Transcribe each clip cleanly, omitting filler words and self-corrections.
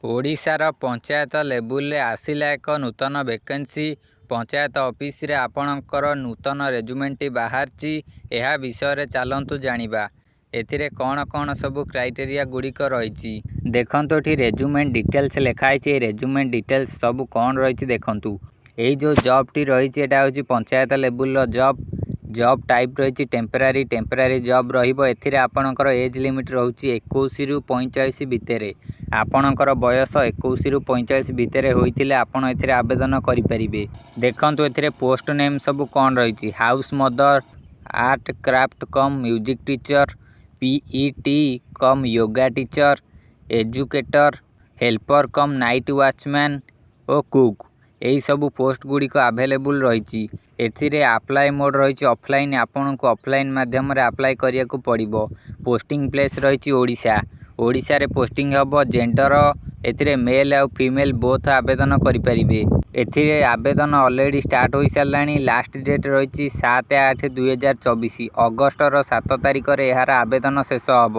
ଓଡ଼ିଶାର ପଞ୍ଚାୟତ ଲେବୁଲରେ ଆସିଲା ଏକ ନୂତନ ଭେକେନ୍ସି। ପଞ୍ଚାୟତ ଅଫିସରେ ଆପଣଙ୍କର ନୂତନ ରେଜୁମେଣ୍ଟଟି ବାହାରିଛି। ଏହା ବିଷୟରେ ଚାଲନ୍ତୁ ଜାଣିବା। ଏଥିରେ କ'ଣ କ'ଣ ସବୁ କ୍ରାଇଟେରିଆ ଗୁଡ଼ିକ ରହିଛି ଦେଖନ୍ତୁ। ଏଠି ରେଜୁମେଣ୍ଟ ଡିଟେଲ୍ସ ଲେଖା ହେଇଛି। এই ରେଜୁମେଣ୍ଟ ଡିଟେଲ୍ସ ସବୁ କ'ଣ ରହିଛି ଦେଖନ୍ତୁ। ଏଇ ଯେଉଁ ଜବ୍ଟି ରହିଛି ଏଇଟା ହେଉଛି ପଞ୍ଚାୟତ ଲେବୁଲର ଜବ୍ ଟାଇପ୍ ରହିଛି ଟେମ୍ପରାରୀ ଜବ୍ ରହିବ। ଏଥିରେ ଆପଣଙ୍କର ଏଜ୍ ଲିମିଟ୍ ରହୁଛି 21ରୁ 45 ଭିତରେ। ଆପଣଙ୍କର ବୟସ 21ରୁ 45 ଭିତରେ ହୋଇଥିଲେ ଆପଣ ଏଥିରେ ଆବେଦନ କରିପାରିବେ। ଦେଖନ୍ତୁ ଏଥିରେ ପୋଷ୍ଟ ନେମ୍ ସବୁ କ'ଣ ରହିଛି। ହାଉସ୍ ମଦର, ଆର୍ଟ କ୍ରାଫ୍ଟ କମ୍ music teacher, PET cum yoga teacher, educator, helper cum night watchman ଓ କୁକ୍। ଏହି ସବୁ ପୋଷ୍ଟ ଗୁଡ଼ିକ ଆଭେଲେବୁଲ୍ ରହିଛି। ଏଥିରେ ଆପ୍ଲାଏ ମୋଡ଼ ରହିଛି ଅଫଲାଇନ୍। ଆପଣଙ୍କୁ ଅଫଲାଇନ୍ ମାଧ୍ୟମରେ ଆପ୍ଲାଏ କରିବାକୁ ପଡ଼ିବ। ପୋଷ୍ଟିଂ ପ୍ଲେସ୍ ରହିଛି ଓଡ଼ିଶାରେ ପୋଷ୍ଟିଂ ହେବ। ଜେଣ୍ଡର ଏଥିରେ ମେଲ୍ ଆଉ ଫିମେଲ୍ ବୋଥ୍ ଆବେଦନ କରିପାରିବେ। ଏଥିରେ ଆବେଦନ ଅଲରେଡ଼ି ଷ୍ଟାର୍ଟ ହୋଇସାରିଲାଣି। ଲାଷ୍ଟ ଡେଟ୍ ରହିଛି 7/8/2024। ଅଗଷ୍ଟର 7 ତାରିଖରେ ଏହାର ଆବେଦନ ଶେଷ ହେବ।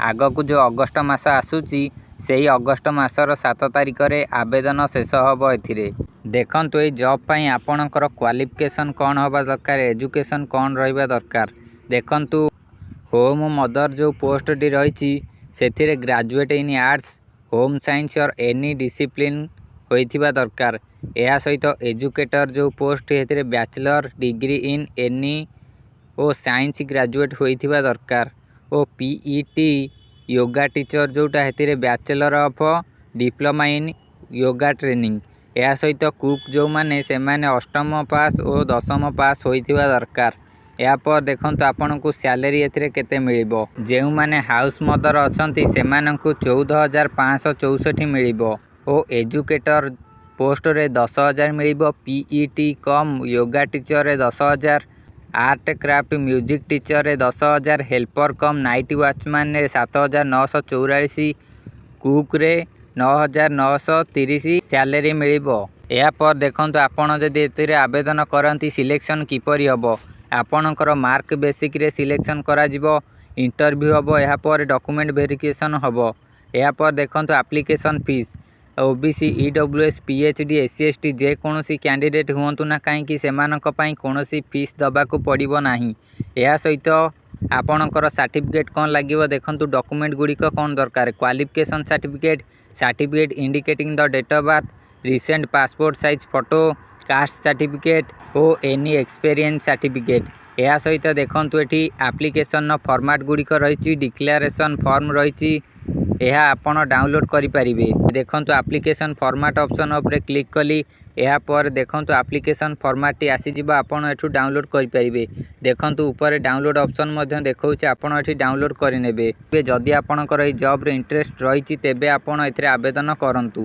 ଆଗକୁ ଯେଉଁ ଅଗଷ୍ଟ ମାସ ଆସୁଛି ସେହି ଅଗଷ୍ଟ ମାସର 7 ତାରିଖରେ ଆବେଦନ ଶେଷ ହେବ। ଏଥିରେ ଦେଖନ୍ତୁ ଏଇ ଜବ୍ ପାଇଁ ଆପଣଙ୍କର କ୍ୱାଲିଫିକେସନ୍ କ'ଣ ହେବା ଦରକାର, ଏଜୁକେସନ୍ କ'ଣ ରହିବା ଦରକାର। ଦେଖନ୍ତୁ ହୋମ୍ ମଦର ଯେଉଁ ପୋଷ୍ଟଟି ରହିଛି ସେଥିରେ graduate in arts, home science or any discipline ହୋଇଥିବା ଦରକାର। ଏହା ସହିତ ଏଜୁକେଟର ଯେଉଁ ପୋଷ୍ଟ ଏଥିରେ bachelor degree in any O science graduate ହୋଇଥିବା ଦରକାର। ଓ PET ୟୋଗା ଟିଚର ଯେଉଁଟା ଏଥିରେ bachelor of diploma in yoga training. ଏହା ସହିତ କୁକ୍ ଯେଉଁମାନେ ସେମାନେ 8ମ ପାସ୍ ଓ 10ମ ପାସ୍ ହୋଇଥିବା ଦରକାର। ଏହାପରେ ଦେଖନ୍ତୁ ଆପଣଙ୍କୁ ସ୍ୟାଲେରୀ ଏଥିରେ କେତେ ମିଳିବ। ଯେଉଁମାନେ ହାଉସ୍ ମଦର ଅଛନ୍ତି ସେମାନଙ୍କୁ 14,564 ମିଳିବ ଓ ଏଜୁକେଟର ପୋଷ୍ଟରେ 10,000 ମିଳିବ। PET କମ୍ ୟୋଗା ଟିଚରରେ 10,000, ଆର୍ଟ କ୍ରାଫ୍ଟ ମ୍ୟୁଜିକ୍ ଟିଚରରେ 10,000, ହେଲ୍ପର କମ୍ ନାଇଟ୍ ୱାଚମ୍ୟାନରେ 7,944, କୁକ୍ରେ 9,930 ସ୍ୟାଲେରୀ ମିଳିବ। ଏହାପରେ ଦେଖନ୍ତୁ ଆପଣ ଯଦି ଏଥିରେ ଆବେଦନ କରନ୍ତି ସିଲେକ୍ସନ୍ କିପରି ହେବ। ଆପଣଙ୍କର ମାର୍କ ବେସିକ୍ରେ ସିଲେକ୍ସନ୍ କରାଯିବ। ଇଣ୍ଟରଭ୍ୟୁ ହେବ। ଏହାପରେ ଡକୁମେଣ୍ଟ ଭେରିଫିକେସନ୍ ହେବ। ଏହାପରେ ଦେଖନ୍ତୁ application fees. OBC, EWS, PhD, SC, ST ଯେକୌଣସି କ୍ୟାଣ୍ଡିଡେଟ୍ ହୁଅନ୍ତୁ ନା କାହିଁକି ସେମାନଙ୍କ ପାଇଁ କୌଣସି ଫିସ୍ ଦେବାକୁ ପଡ଼ିବ ନାହିଁ। ଏହା ସହିତ ଆପଣଙ୍କର ସାର୍ଟିଫିକେଟ୍ କ'ଣ ଲାଗିବ ଦେଖନ୍ତୁ। ଡକୁମେଣ୍ଟ ଗୁଡ଼ିକ କ'ଣ ଦରକାର। Qualification certificate indicating the date of birth, recent passport size photo, caste certificate ଓ ଏନି ଏକ୍ସପେରିଏନ୍ସ ସାର୍ଟିଫିକେଟ୍। ଏହା ସହିତ ଦେଖନ୍ତୁ ଏଠି ଆପ୍ଲିକେସନ୍ର ଫର୍ମାଟ୍ ଗୁଡ଼ିକ ରହିଛି। ଡିକ୍ଲାରେସନ୍ ଫର୍ମ ରହିଛି, ଏହା ଆପଣ ଡାଉନଲୋଡ଼ କରିପାରିବେ। ଦେଖନ୍ତୁ ଆପ୍ଲିକେସନ୍ ଫର୍ମାଟ୍ ଅପସନ୍ ଉପରେ କ୍ଲିକ୍ କଲି। ଏହାପରେ ଦେଖନ୍ତୁ ଆପ୍ଲିକେସନ୍ ଫର୍ମାଟ୍ଟି ଆସିଯିବ। ଆପଣ ଏଠୁ ଡାଉନଲୋଡ଼ କରିପାରିବେ। ଦେଖନ୍ତୁ ଉପରେ ଡାଉନଲୋଡ଼ ଅପସନ୍ ମଧ୍ୟ ଦେଖାଉଛି। ଆପଣ ଏଠି ଡାଉନଲୋଡ଼ କରିନେବେ। ଯଦି ଆପଣଙ୍କର ଏହି ଜବ୍ରେ ଇଣ୍ଟରେଷ୍ଟ ରହିଛି ତେବେ ଆପଣ ଏଥିରେ ଆବେଦନ କରନ୍ତୁ।